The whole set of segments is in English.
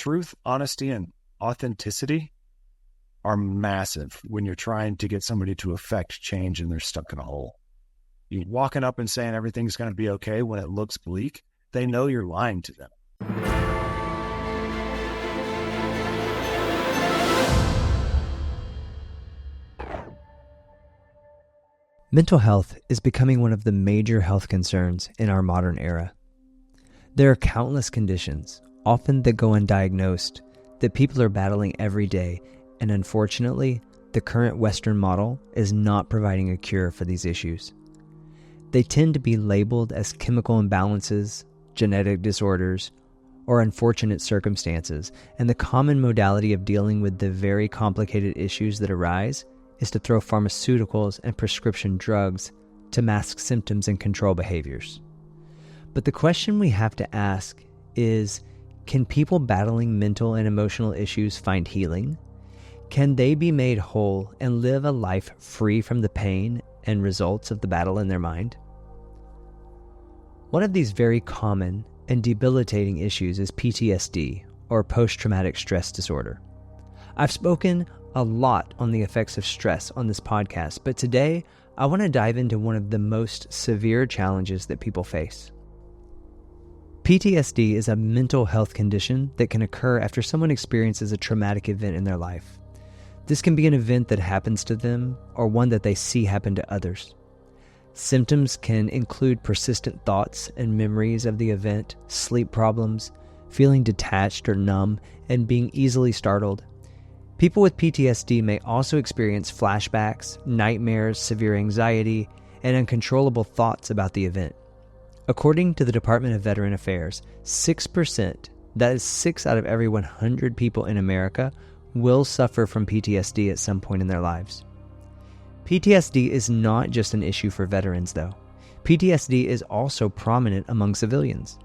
Truth, honesty, and authenticity are massive when you're trying to get somebody to affect change and they're stuck in a hole. You walking up and saying everything's going to be okay when it looks bleak, they know you're lying to them. Mental health is becoming one of the major health concerns in our modern era. There are countless conditions, often that go undiagnosed, that people are battling every day, and unfortunately, the current Western model is not providing a cure for these issues. They tend to be labeled as chemical imbalances, genetic disorders, or unfortunate circumstances, and the common modality of dealing with the very complicated issues that arise is to throw pharmaceuticals and prescription drugs to mask symptoms and control behaviors. But the question we have to ask is, can people battling mental and emotional issues find healing? Can they be made whole and live a life free from the pain and results of the battle in their mind? One of these very common and debilitating issues is PTSD, or post-traumatic stress disorder. I've spoken a lot on the effects of stress on this podcast, but today I want to dive into one of the most severe challenges that people face. PTSD is a mental health condition that can occur after someone experiences a traumatic event in their life. This can be an event that happens to them or one that they see happen to others. Symptoms can include persistent thoughts and memories of the event, sleep problems, feeling detached or numb, and being easily startled. People with PTSD may also experience flashbacks, nightmares, severe anxiety, and uncontrollable thoughts about the event. According to the Department of Veteran Affairs, 6%, that is 6 out of every 100 people in America, will suffer from PTSD at some point in their lives. PTSD is not just an issue for veterans, though. PTSD is also prominent among civilians.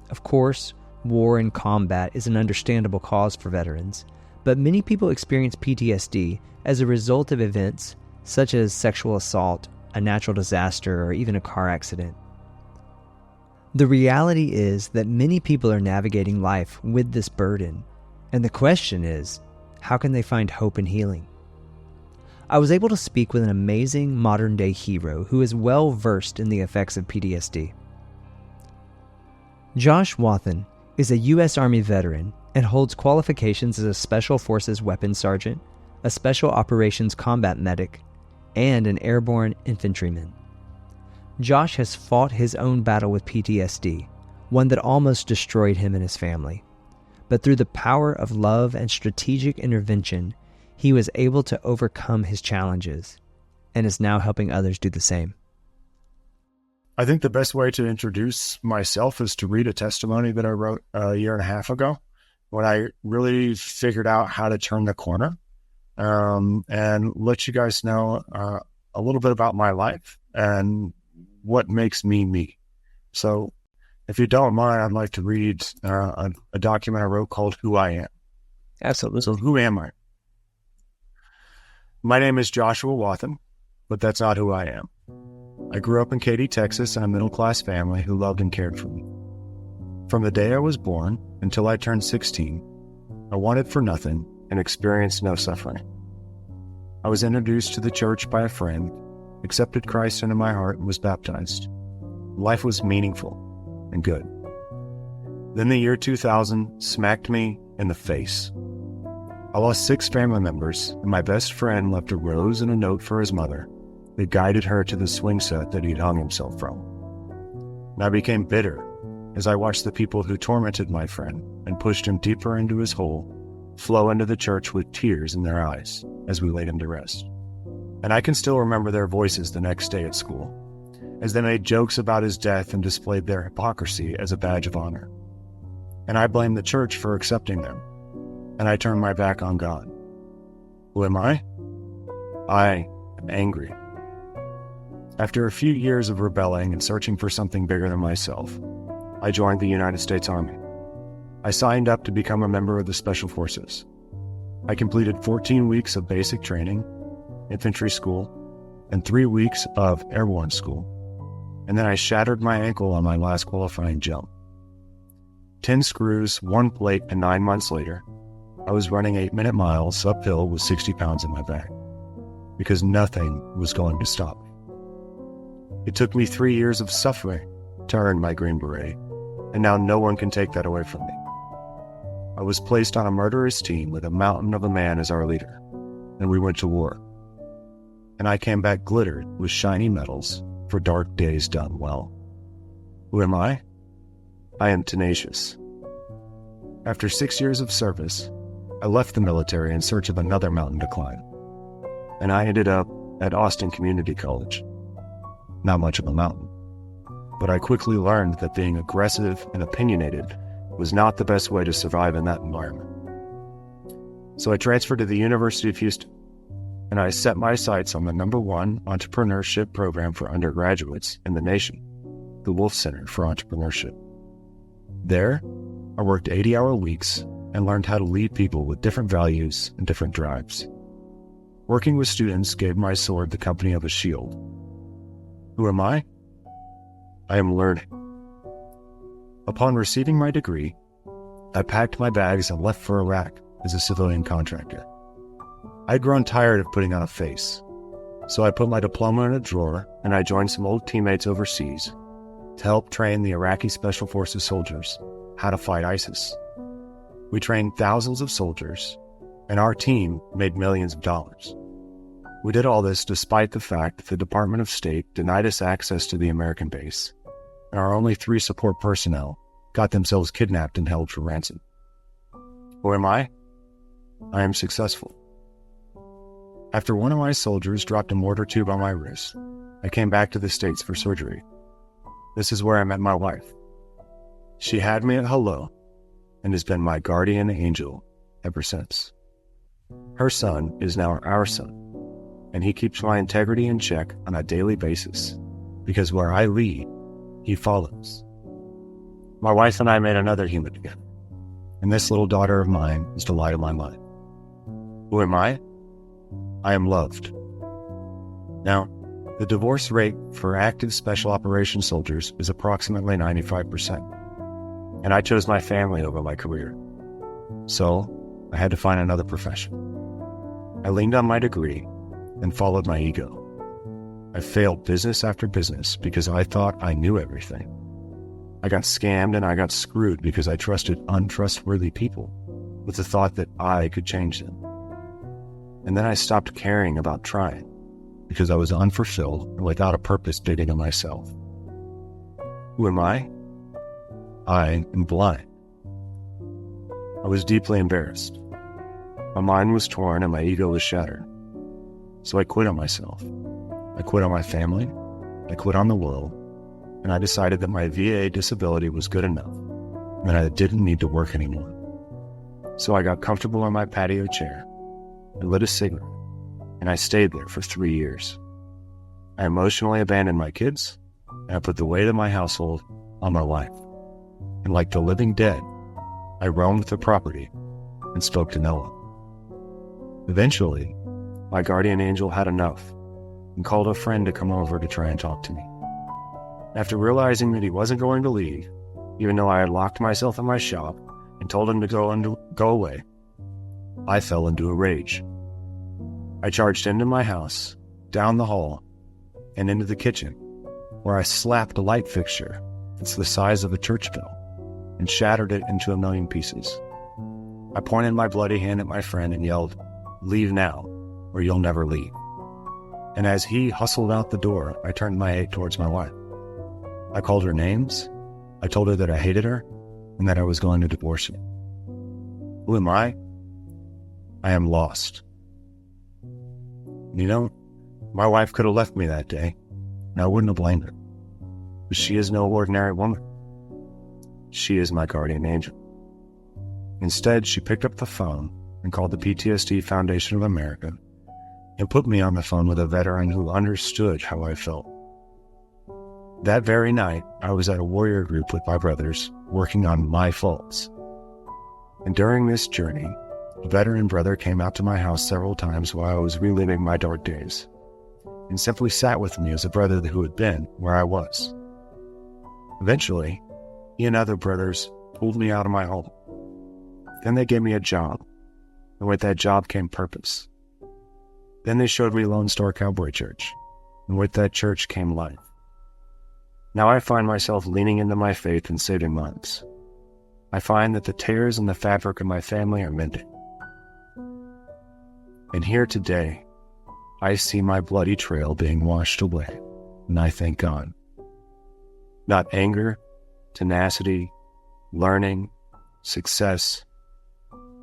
Of course, war and combat is an understandable cause for veterans, but many people experience PTSD as a result of events such as sexual assault, a natural disaster, or even a car accident. The reality is that many people are navigating life with this burden, and the question is, how can they find hope and healing? I was able to speak with an amazing modern-day hero who is well-versed in the effects of PTSD. Josh Wathen is a U.S. Army veteran and holds qualifications as a Special Forces Weapons Sergeant, a Special Operations Combat Medic, and an Airborne Infantryman. Josh has fought his own battle with PTSD, one that almost destroyed him and his family. But through the power of love and strategic intervention, he was able to overcome his challenges and is now helping others do the same. I think the best way to introduce myself is to read a testimony that I wrote a year and a half ago when I really figured out how to turn the corner, and let you guys know a little bit about my life and what makes me me. So if you don't mind, I'd like to read a document I wrote called Who I Am. Absolutely. So who am I? My name is Joshua Wathen, but that's not who I am. I grew up in Katy, Texas, in a middle-class family who loved and cared for me. From the day I was born until I turned 16, I wanted for nothing and experienced no suffering. I was introduced to the church by a friend, accepted Christ into my heart, and was baptized. Life was meaningful and good. Then the year 2000 smacked me in the face. I lost 6 family members, and my best friend left a rose and a note for his mother that guided her to the swing set that he'd hung himself from. And I became bitter as I watched the people who tormented my friend and pushed him deeper into his hole flow into the church with tears in their eyes as we laid him to rest. And I can still remember their voices the next day at school, as they made jokes about his death and displayed their hypocrisy as a badge of honor. And I blamed the church for accepting them, and I turned my back on God. Who am I? I am angry. After a few years of rebelling and searching for something bigger than myself, I joined the United States Army. I signed up to become a member of the Special Forces. I completed 14 weeks of basic training, infantry school, and 3 weeks of airborne school, and then I shattered my ankle on my last qualifying jump. 10 screws, 1 plate, and 9 months later, I was running 8-minute miles uphill with 60 pounds in my bag, because nothing was going to stop me. It took me 3 years of suffering to earn my Green Beret, and now no one can take that away from me. I was placed on a murderous team with a mountain of a man as our leader, and we went to war. And I came back glittered with shiny medals for dark days done well. Who am I? I am tenacious. After 6 years of service, I left the military in search of another mountain to climb, and I ended up at Austin Community College. Not much of a mountain, but I quickly learned that being aggressive and opinionated was not the best way to survive in that environment. So I transferred to the University of Houston, and I set my sights on the #1 entrepreneurship program for undergraduates in the nation, the Wolf Center for Entrepreneurship. There, I worked 80-hour weeks and learned how to lead people with different values and different drives. Working with students gave my sword the company of a shield. Who am I? I am learning. Upon receiving my degree, I packed my bags and left for Iraq as a civilian contractor. I'd grown tired of putting on a face, so I put my diploma in a drawer and I joined some old teammates overseas to help train the Iraqi Special Forces soldiers how to fight ISIS. We trained thousands of soldiers, and our team made millions of dollars. We did all this despite the fact that the Department of State denied us access to the American base, and our only 3 support personnel got themselves kidnapped and held for ransom. Who am I? I am successful. After one of my soldiers dropped a mortar tube on my wrist, I came back to the States for surgery. This is where I met my wife. She had me at hello and has been my guardian angel ever since. Her son is now our son, and he keeps my integrity in check on a daily basis, because where I lead, he follows. My wife and I made another human together, and this little daughter of mine is the light of my life. Who am I? I am loved. Now, the divorce rate for active special operations soldiers is approximately 95%, and I chose my family over my career. So, I had to find another profession. I leaned on my degree and followed my ego. I failed business after business because I thought I knew everything. I got scammed and I got screwed because I trusted untrustworthy people with the thought that I could change them. And then I stopped caring about trying because I was unfulfilled and without a purpose bigger than myself. Who am I? I am blind. I was deeply embarrassed. My mind was torn and my ego was shattered. So I quit on myself. I quit on my family. I quit on the world. And I decided that my VA disability was good enough and I didn't need to work anymore. So I got comfortable on my patio chair and lit a cigarette, and I stayed there for 3 years. I emotionally abandoned my kids, and I put the weight of my household on my wife. And like the living dead, I roamed the property and spoke to no one. Eventually, my guardian angel had enough and called a friend to come over to try and talk to me. After realizing that he wasn't going to leave, even though I had locked myself in my shop and told him to go away, I fell into a rage. I charged into my house, down the hall, and into the kitchen, where I slapped a light fixture that's the size of a church bell and shattered it into a million pieces. I pointed my bloody hand at my friend and yelled, "Leave now, or you'll never leave." And as he hustled out the door, I turned my hate towards my wife. I called her names. I told her that I hated her and that I was going to divorce her. Who am I? I am lost. You know, my wife could have left me that day, and I wouldn't have blamed her. But she is no ordinary woman. She is my guardian angel. Instead, she picked up the phone and called the PTSD Foundation of America and put me on the phone with a veteran who understood how I felt. That very night, I was at a warrior group with my brothers working on my faults. And during this journey, a veteran brother came out to my house several times while I was reliving my dark days and simply sat with me as a brother who had been where I was. Eventually, he and other brothers pulled me out of my home. Then they gave me a job, and with that job came purpose. Then they showed me Lone Star Cowboy Church, and with that church came life. Now I find myself leaning into my faith and saving lives. I find that the tears in the fabric of my family are mending. And here today, I see my bloody trail being washed away, and I thank God. Not anger, tenacity, learning, success,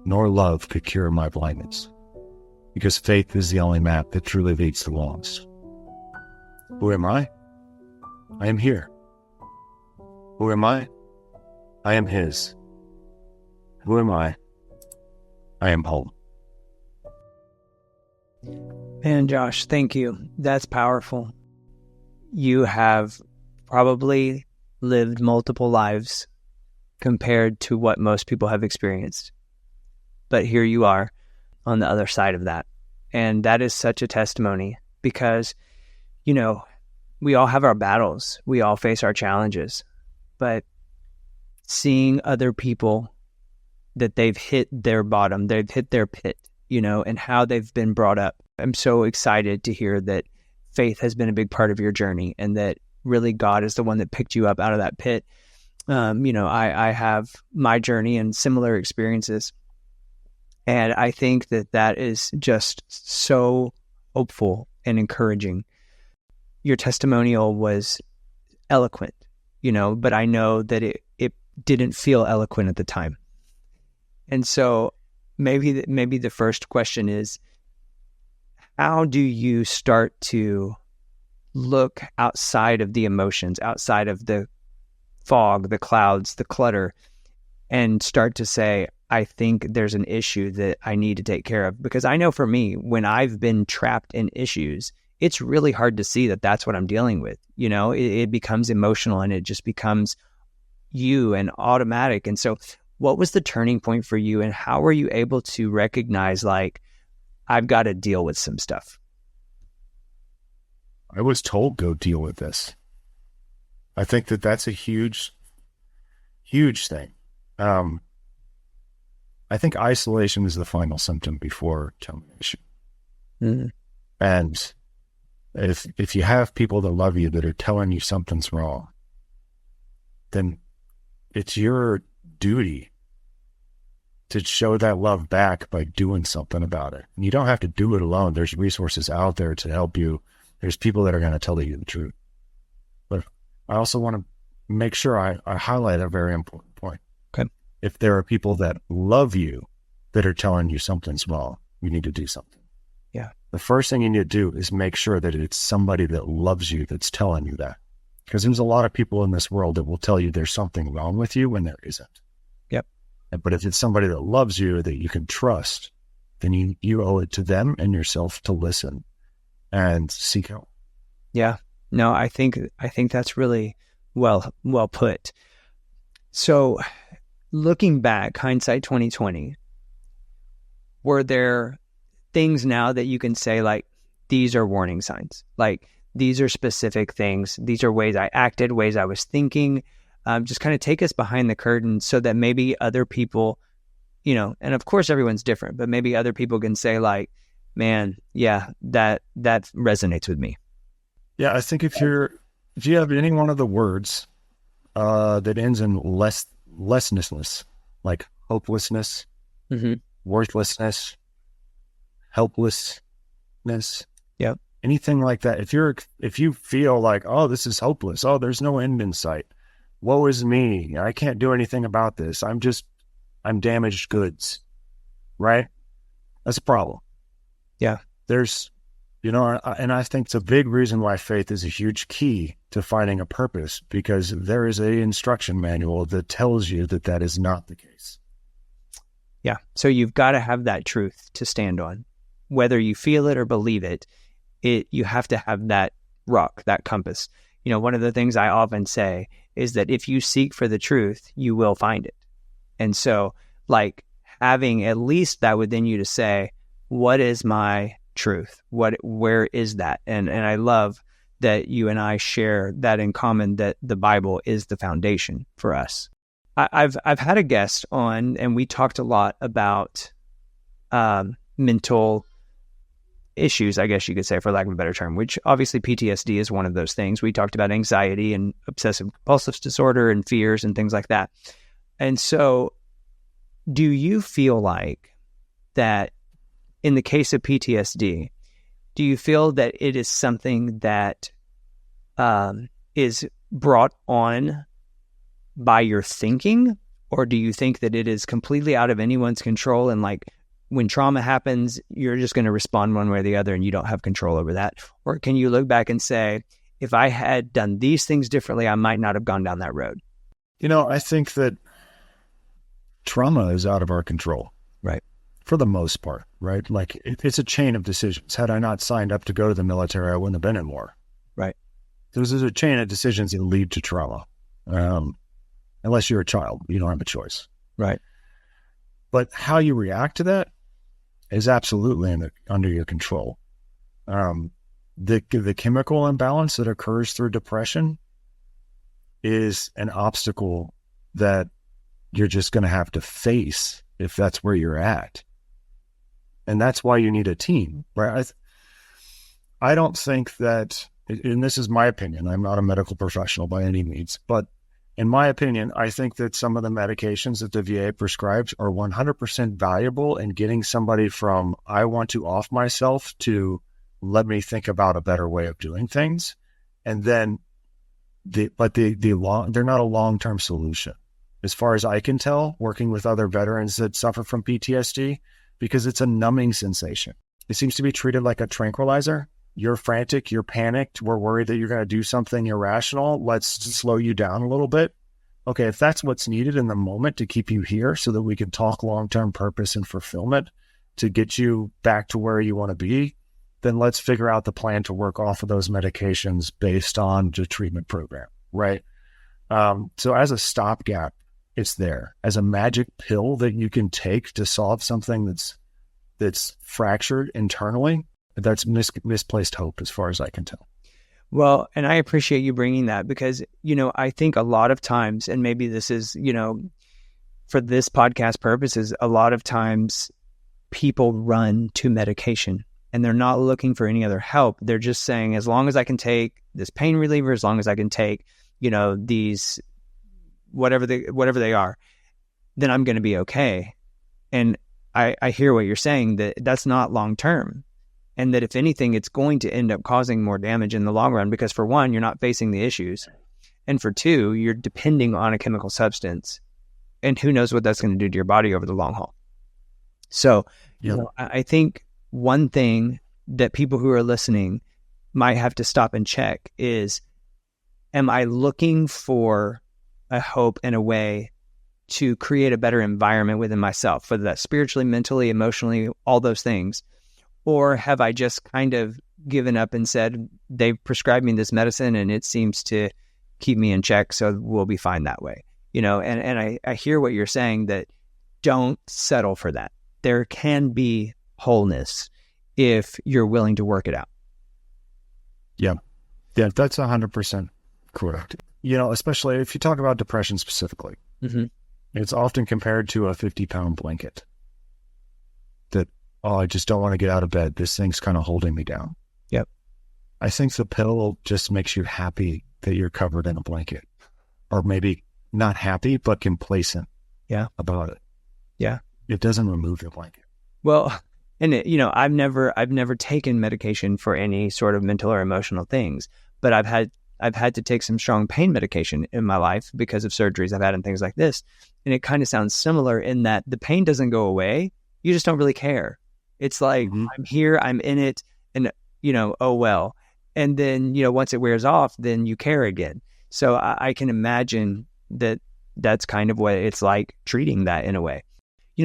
nor love could cure my blindness, because faith is the only map that truly leads to lost. Who am I? I am here. Who am I? I am His. Who am I? I am home. Man, Josh, thank you. That's powerful. You have probably lived multiple lives compared to what most people have experienced. But here you are on the other side of that. And that is such a testimony because, we all have our battles. We all face our challenges. But seeing other people that they've hit their bottom, they've hit their pit, and how they've been brought up. I'm so excited to hear that faith has been a big part of your journey and that really God is the one that picked you up out of that pit. I have my journey and similar experiences. And I think that is just so hopeful and encouraging. Your testimonial was eloquent, but I know that it didn't feel eloquent at the time. And so maybe the first question is, how do you start to look outside of the emotions, outside of the fog, the clouds, the clutter, and start to say, I think there's an issue that I need to take care of? Because I know for me, when I've been trapped in issues, it's really hard to see that that's what I'm dealing with. It becomes emotional and it just becomes you and automatic. And so what was the turning point for you, and how were you able to recognize, I've got to deal with some stuff? I was told, go deal with this. I think that's a huge, huge thing. I think isolation is the final symptom before termination. Mm-hmm. And if you have people that love you that are telling you something's wrong, then it's your duty to show that love back by doing something about it. And you don't have to do it alone. There's resources out there to help you. There's people that are going to tell you the truth. But I also want to make sure I highlight a very important point. Okay. If there are people that love you that are telling you something's wrong, you need to do something. Yeah. The first thing you need to do is make sure that it's somebody that loves you that's telling you that. Because there's a lot of people in this world that will tell you there's something wrong with you when there isn't. Yep. But if it's somebody that loves you, that you can trust, then you owe it to them and yourself to listen and seek help. Yeah. No, I think that's really well put. So looking back, hindsight 2020, were there things now that you can say, these are warning signs? These are specific things. These are ways I acted, ways I was thinking. Just kind of take us behind the curtain so that maybe other people, and of course everyone's different, but maybe other people can say man, yeah, that resonates with me. Yeah, I think if you have any one of the words that ends in lessness, like hopelessness, mm-hmm. worthlessness, helplessness, yep, anything like that. If you feel like, oh, this is hopeless, oh, there's no end in sight, woe is me, I can't do anything about this, I'm damaged goods, right? That's a problem. Yeah. There's, and I think it's a big reason why faith is a huge key to finding a purpose, because there is an instruction manual that tells you that is not the case. Yeah. So you've got to have that truth to stand on. Whether you feel it or believe it, you have to have that rock, that compass. One of the things I often say is that if you seek for the truth, you will find it. And so having at least that within you to say, what is my truth? Where is that? And I love that you and I share that in common, that the Bible is the foundation for us. I've had a guest on, and we talked a lot about mental issues, I guess you could say, for lack of a better term, which obviously PTSD is one of those things. We talked about anxiety and obsessive compulsive disorder and fears and things like that. And so do you feel like that in the case of PTSD, do you feel that it is something that is brought on by your thinking, or do you think that it is completely out of anyone's control, and like when trauma happens, you're just going to respond one way or the other and you don't have control over that? Or can you look back and say, if I had done these things differently, I might not have gone down that road? I think that trauma is out of our control. Right. For the most part, right? Like it's a chain of decisions. Had I not signed up to go to the military, I wouldn't have been in war. Right. There's a chain of decisions that lead to trauma. Unless you're a child, you don't have a choice. Right. But how you react to that is absolutely under your control. The chemical imbalance that occurs through depression is an obstacle that you're just going to have to face if that's where you're at. And that's why you need a team, right? I don't think that, and this is my opinion, I'm not a medical professional by any means, but in my opinion, I think that some of the medications that the VA prescribes are 100% valuable in getting somebody from, I want to off myself, to let me think about a better way of doing things. And then, they're not a long-term solution. As far as I can tell, working with other veterans that suffer from PTSD, because it's a numbing sensation. It seems to be treated like a tranquilizer. You're frantic, you're panicked, we're worried that you're going to do something irrational. Let's slow you down a little bit. Okay, if that's what's needed in the moment to keep you here so that we can talk long-term purpose and fulfillment to get you back to where you want to be, then let's figure out the plan to work off of those medications based on the treatment program, right? So as a stopgap, it's there. As a magic pill that you can take to solve something that's fractured internally, that's misplaced hope as far as I can tell. Well, and I appreciate you bringing that because, I think a lot of times, and maybe this is, for this podcast purposes, a lot of times people run to medication and they're not looking for any other help. They're just saying, as long as I can take this pain reliever, as long as I can take, these, whatever they are, then I'm going to be okay. And I hear what you're saying, that that's not long-term. And that if anything, it's going to end up causing more damage in the long run, because for one, you're not facing the issues. And for two, you're depending on a chemical substance. And who knows what that's going to do to your body over the long haul. So, I think one thing that people who are listening might have to stop and check is, am I looking for a hope and a way to create a better environment within myself, whether that's spiritually, mentally, emotionally, all those things? Or have I just kind of given up and said, they've prescribed me this medicine and it seems to keep me in check, so we'll be fine that way. And I hear what you're saying, that don't settle for that. There can be wholeness if you're willing to work it out. Yeah, that's 100% correct. Especially if you talk about depression specifically, it's often compared to a 50-pound blanket that, I just don't want to get out of bed. This thing's kind of holding me down. Yep. I think the pill just makes you happy that you're covered in a blanket, or maybe not happy, but complacent about it. Yeah. It doesn't remove the blanket. Well, and I've never taken medication for any sort of mental or emotional things, but I've had to take some strong pain medication in my life because of surgeries I've had and things like this. And it kind of sounds similar in that the pain doesn't go away. You just don't really care. It's like, I'm here, I'm in it, and, oh well. And then, once it wears off, then you care again. So I can imagine that that's kind of what it's like treating that in a way.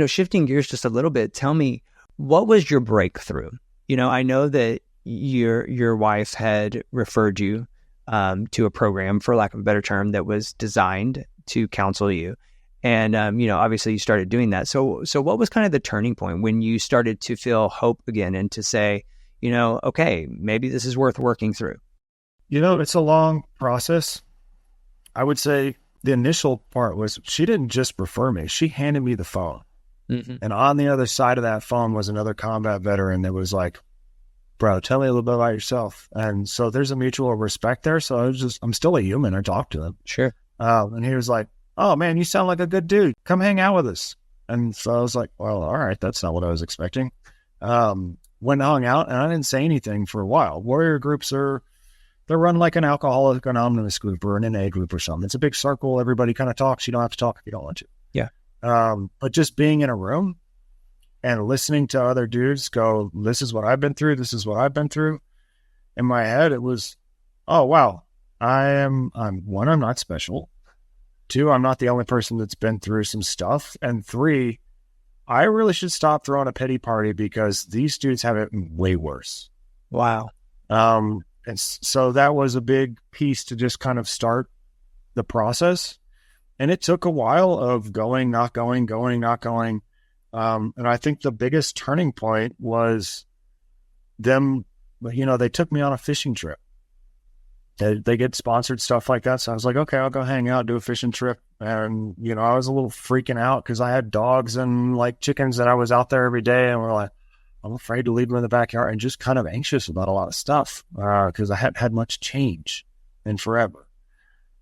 Shifting gears just a little bit, tell me, what was your breakthrough? I know that your wife had referred you to a program, for lack of a better term, that was designed to counsel you. And, obviously you started doing that. So what was kind of the turning point when you started to feel hope again and to say, okay, maybe this is worth working through? It's a long process. I would say, the initial part was she didn't just refer me. She handed me the phone. Mm-hmm. And on the other side of that phone was another combat veteran that was like, bro, tell me a little bit about yourself. And so there's a mutual respect there. So I'm still a human. I talked to him. Sure. And he was like, oh man, you sound like a good dude. Come hang out with us. And so I was like, well, all right, that's not what I was expecting. Went and hung out, and I didn't say anything for a while. Warrior groups they're run like an Alcoholics Anonymous group or an NA group or something. It's a big circle. Everybody kind of talks. You don't have to talk if you don't want to. Yeah. But just being in a room and listening to other dudes go, this is what I've been through. This is what I've been through. In my head, it was, oh, wow. I'm not special. 2, I'm not the only person that's been through some stuff. And 3, I really should stop throwing a pity party because these dudes have it way worse. Wow. And so that was a big piece to just kind of start the process. And it took a while of going, not going, going, not going. And I think the biggest turning point was them, they took me on a fishing trip. They get sponsored stuff like that. So I was like, okay, I'll go hang out, do a fishing trip. And, I was a little freaking out because I had dogs and like chickens that I was out there every day. And we're like, I'm afraid to leave them in the backyard and just kind of anxious about a lot of stuff because I hadn't had much change in forever.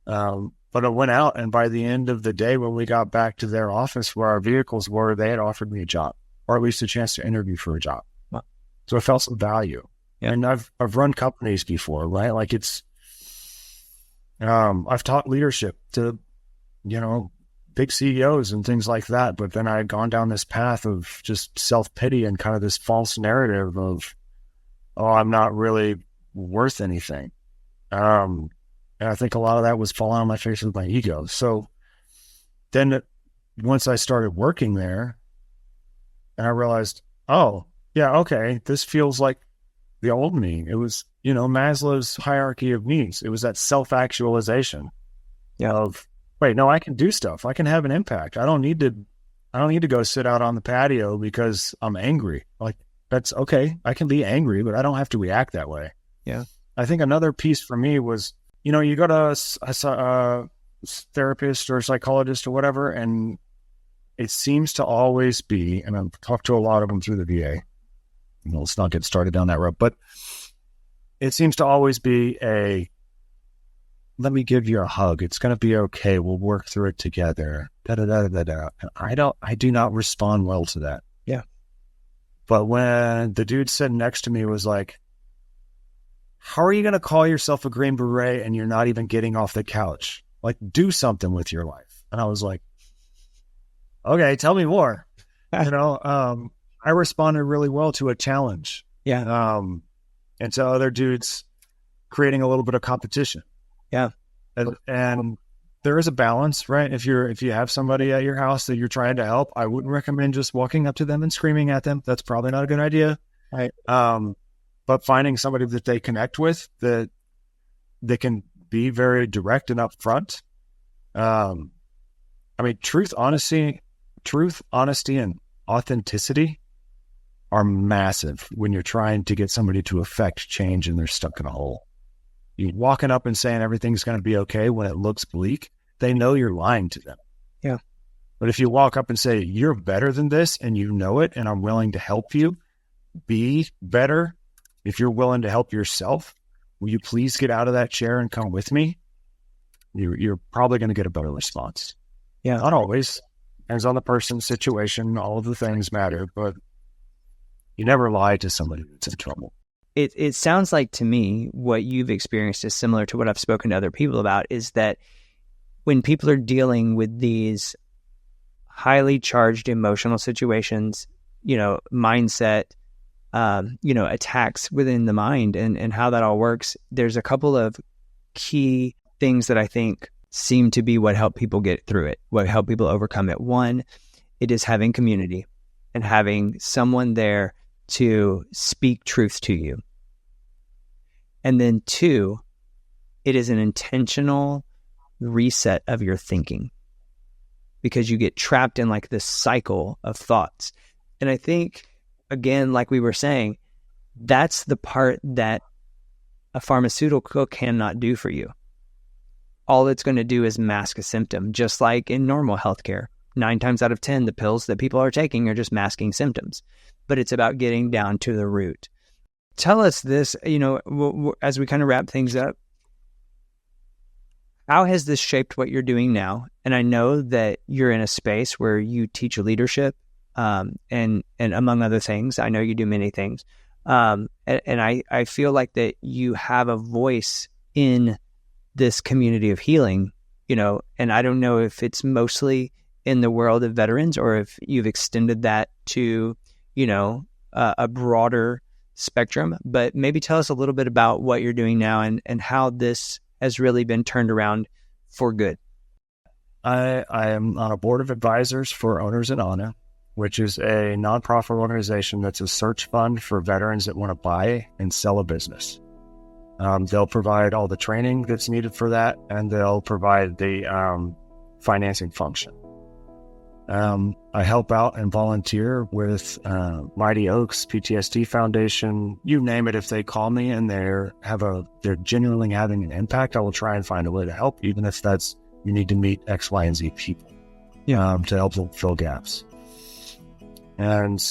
But I went out, and by the end of the day, when we got back to their office where our vehicles were, they had offered me a job, or at least a chance to interview for a job. Wow. So I felt some value. Yeah. And I've run companies before, right? Like I've taught leadership to, big CEOs and things like that. But then I had gone down this path of just self-pity and kind of this false narrative of, oh, I'm not really worth anything. And I think a lot of that was falling on my face with my ego. So then once I started working there, and I realized, oh, yeah, okay, this feels like the old me. It was, Maslow's hierarchy of needs. It was that self-actualization of, wait, no, I can do stuff. I can have an impact. I don't need to go sit out on the patio because I'm angry. Like, that's okay. I can be angry, but I don't have to react that way. Yeah. I think another piece for me was, you go to a therapist or a psychologist or whatever, and it seems to always be, and I've talked to a lot of them through the VA. Let's not get started down that road, but it seems to always be let me give you a hug. It's going to be okay. We'll work through it together. Da, da, da, da, da. And I do not respond well to that. Yeah. But when the dude sitting next to me was like, how are you going to call yourself a Green Beret and you're not even getting off the couch? Like, do something with your life. And I was like, okay, tell me more. I responded really well to a challenge. Yeah. And to other dudes creating a little bit of competition. Yeah. And there is a balance, right? If you have somebody at your house that you're trying to help, I wouldn't recommend just walking up to them and screaming at them. That's probably not a good idea. Right. But finding somebody that they connect with, that they can be very direct and upfront. Truth, honesty, and authenticity are massive when you're trying to get somebody to affect change and they're stuck in a hole. You walking up and saying everything's going to be okay when it looks bleak, they know you're lying to them. Yeah. But if you walk up and say, you're better than this and you know it, and I'm willing to help you be better, if you're willing to help yourself, will you please get out of that chair and come with me? You're probably going to get a better response. Yeah. Not always. Depends on the person, situation, all of the things matter, but you never lie to somebody that's in trouble. It sounds like to me what you've experienced is similar to what I've spoken to other people about, is that when people are dealing with these highly charged emotional situations, mindset, attacks within the mind and how that all works, there's a couple of key things that I think seem to be what help people get through it, what help people overcome it. One, it is having community and having someone there to speak truth to you. And then 2, it is an intentional reset of your thinking, because you get trapped in like this cycle of thoughts. And I think, again, like we were saying, that's the part that a pharmaceutical cannot do for you. all it's going to do is mask a symptom, just like in normal healthcare. 9 times out of 10, the pills that people are taking are just masking symptoms, but it's about getting down to the root. Tell us this, as we kind of wrap things up, how has this shaped what you're doing now? And I know that you're in a space where you teach leadership, and among other things. I know you do many things. And I feel like that you have a voice in this community of healing, and I don't know if it's mostly in the world of veterans or if you've extended that to, a broader spectrum, but maybe tell us a little bit about what you're doing now and how this has really been turned around for good. I am on a board of advisors for Owners in Honor, which is a nonprofit organization that's a search fund for veterans that want to buy and sell a business. They'll provide all the training that's needed for that, and they'll provide the financing function. I help out and volunteer with Mighty Oaks, PTSD Foundation, you name it. If they call me and they're genuinely having an impact, I will try and find a way to help, even if that's you need to meet X, Y, and Z people to help them fill gaps. And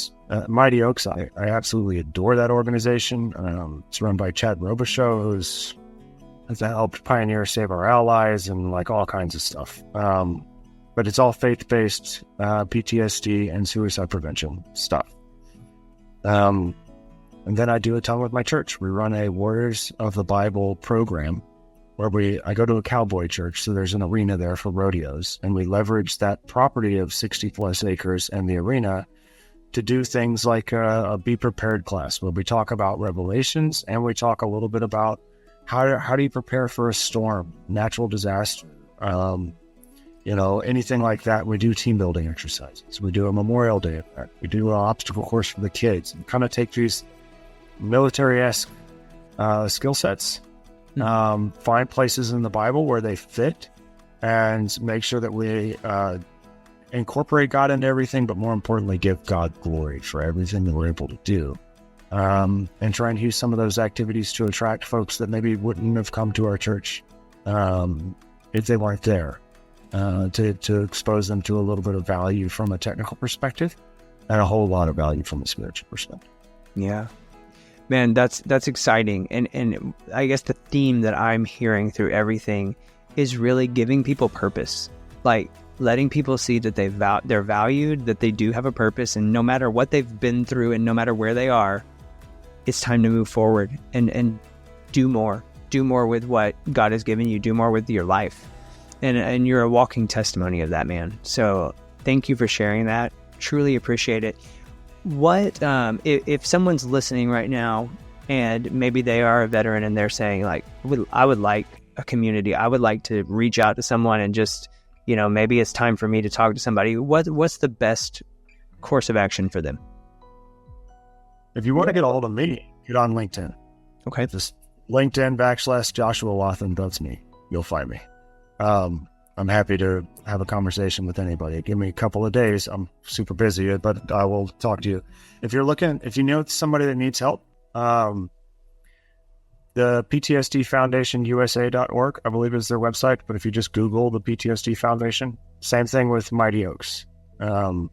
Mighty Oaks, I absolutely adore that organization. It's run by Chad Robichaux, has helped pioneer Save Our Allies and like all kinds of stuff. But it's all faith-based PTSD and suicide prevention stuff. And then I do a ton with my church. We run a Warriors of the Bible program where I go to a cowboy church, so there's an arena there for rodeos, and we leverage that property of 60-plus acres and the arena to do things like a Be Prepared class, where we talk about Revelations, and we talk a little bit about how do you prepare for a storm, natural disaster, anything like that. We do team building exercises. We do a Memorial Day event. We do an obstacle course for the kids. And kind of take these military-esque skill sets, find places in the Bible where they fit, and make sure that we incorporate God into everything, but more importantly, give God glory for everything that we're able to do. And try and use some of those activities to attract folks that maybe wouldn't have come to our church if they weren't there. To expose them to a little bit of value from a technical perspective and a whole lot of value from a spiritual perspective. Yeah, man, that's exciting. And I guess the theme that I'm hearing through everything is really giving people purpose, like letting people see that they're valued, that they do have a purpose, and no matter what they've been through and no matter where they are, it's time to move forward and do more with what God has given you, do more with your life. And you're a walking testimony of that, man. So thank you for sharing that. Truly appreciate it. What, if someone's listening right now and maybe they are a veteran and they're saying like, I would like a community. I would like to reach out to someone and just, maybe it's time for me to talk to somebody. What's the best course of action for them? If you want to get a hold of me, get on LinkedIn. Okay. Just LinkedIn / Joshua Wathen. That's me. You'll find me. I'm happy to have a conversation with anybody. Give me a couple of days. I'm super busy, but I will talk to you. If you know somebody that needs help, the PTSD Foundation USA.org, I believe is their website. But if you just Google the PTSD Foundation, same thing with Mighty Oaks. So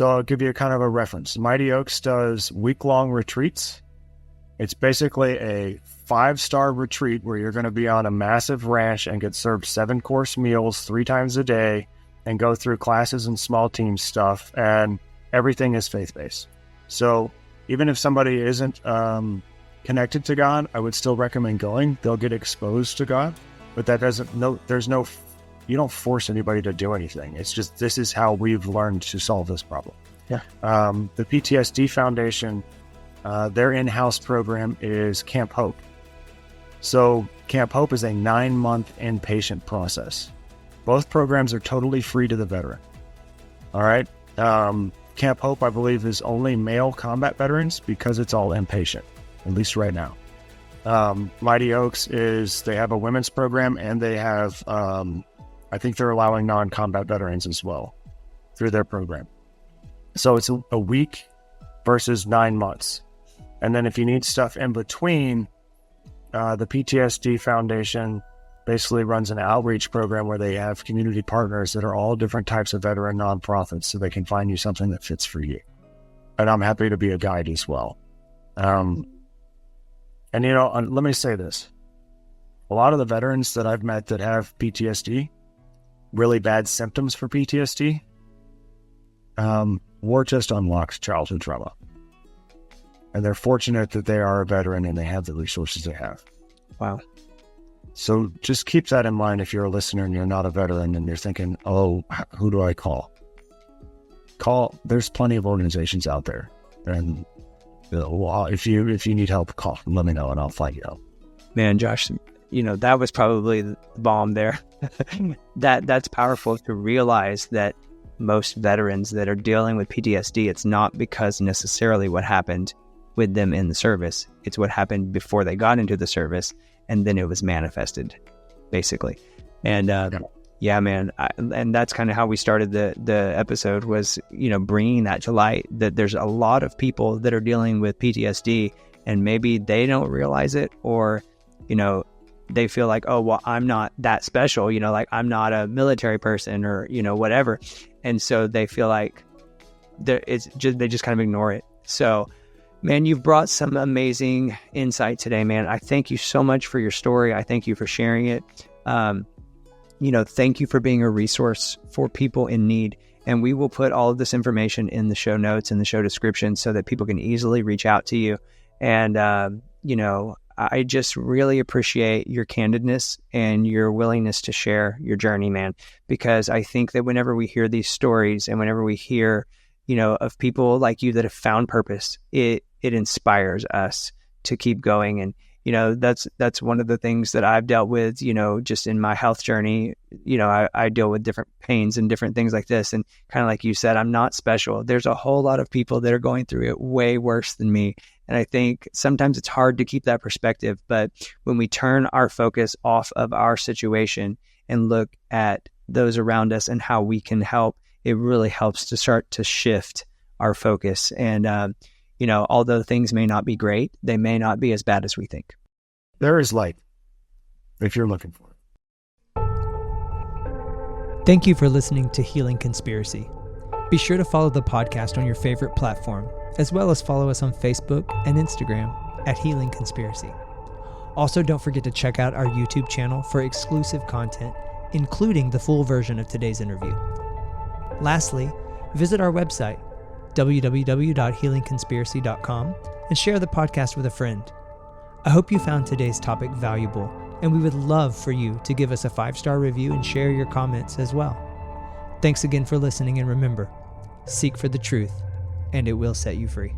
I'll give you a kind of a reference. Mighty Oaks does week-long retreats. It's basically a 5-star retreat where you're going to be on a massive ranch and get served 7-course meals 3 times a day and go through classes and small team stuff, and everything is faith-based. So even if somebody isn't connected to God, I would still recommend going. They'll get exposed to God, but you don't force anybody to do anything. It's just, this is how we've learned to solve this problem. Yeah. The PTSD Foundation, their in-house program is Camp Hope. So Camp Hope is a 9-month inpatient process. Both programs are totally free to the veteran. All right. Camp Hope, I believe, is only male combat veterans because it's all inpatient, at least right now. Mighty Oaks they have a women's program, and they have, I think they're allowing non-combat veterans as well through their program. So it's a week versus 9 months. And then if you need stuff in between, the PTSD Foundation basically runs an outreach program where they have community partners that are all different types of veteran nonprofits so they can find you something that fits for you. And I'm happy to be a guide as well. And, let me say this. A lot of the veterans that I've met that have PTSD, really bad symptoms for PTSD, war just unlocks childhood trauma. And they're fortunate that they are a veteran and they have the resources they have. Wow. So just keep that in mind if you're a listener and you're not a veteran and you're thinking, oh, who do I call? There's plenty of organizations out there. And if you need help, call. Let me know and I'll find you out. Man, Josh, that was probably the bomb there. That's powerful to realize that most veterans that are dealing with PTSD, it's not because necessarily what happened with them in the service. It's what happened before they got into the service, and then it was manifested, basically. And yeah, man, and that's kind of how we started the episode was, bringing that to light, that there's a lot of people that are dealing with PTSD, and maybe they don't realize it, or, they feel like, oh, well, I'm not that special, like I'm not a military person or, whatever. And so they feel like they just kind of ignore it. So, man, you've brought some amazing insight today, man. I thank you so much for your story. I thank you for sharing it. Thank you for being a resource for people in need. And we will put all of this information in the show notes and the show description so that people can easily reach out to you. And, I just really appreciate your candidness and your willingness to share your journey, man, because I think that whenever we hear these stories and whenever we hear, of people like you that have found purpose, it inspires us to keep going. And, that's one of the things that I've dealt with, just in my health journey. I deal with different pains and different things like this. And kind of like you said, I'm not special. There's a whole lot of people that are going through it way worse than me. And I think sometimes it's hard to keep that perspective. But when we turn our focus off of our situation and look at those around us and how we can help, it really helps to start to shift our focus. And, although things may not be great, they may not be as bad as we think. There is light if you're looking for it. Thank you for listening to Healing Conspiracy. Be sure to follow the podcast on your favorite platform, as well as follow us on Facebook and Instagram at Healing Conspiracy. Also, don't forget to check out our YouTube channel for exclusive content, including the full version of today's interview. Lastly, visit our website, www.healingconspiracy.com, and share the podcast with a friend. I hope you found today's topic valuable, and we would love for you to give us a 5-star review and share your comments as well. Thanks again for listening, and remember, seek for the truth, and it will set you free.